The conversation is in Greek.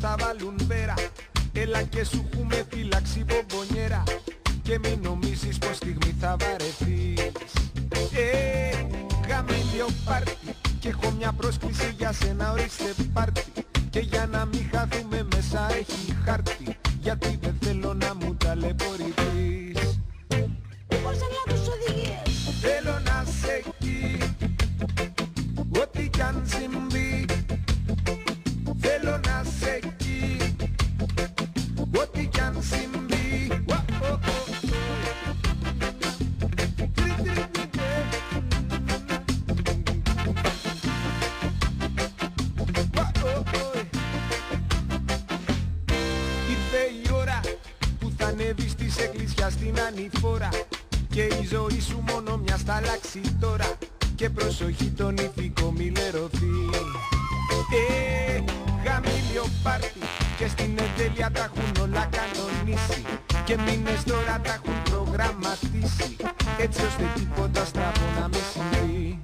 θα βάλουν πέρα. Έλα και σου έχουμε φυλάξει μπομπονιέρα. Και μην νομίζεις πως στιγμή θα βαρεθείς. Γαμήλιο πάρτι. Και έχω μια πρόσκληση για σένα, ορίστε πάρτι. Και για να μην χαθούμε μέσα έχει χάρτη. Γιατί δεν θέλω να μου ταλαιπωρηθείς. Μπορείς να τους οδηγείς. Θέλω να σε εκεί, ό,τι κι αν συμβεί. Θέλω να σε εκεί, ό,τι κι αν συμβεί. Ήρθε η ώρα που θα ανέβεις της εκκλησιάς στην ανηφόρα. Και η ζωή σου μόνο μια θα αλλάξει τώρα. Και προσοχή τον ηθικό μη λερωθεί. Γαμήλιο πάρτι. Και στην εντέλεια τα έχουν όλα κανονίσει. Και μήνες τώρα τα έχουν προγραμματίσει. Έτσι ώστε τίποτα στραβό να μην συμβεί.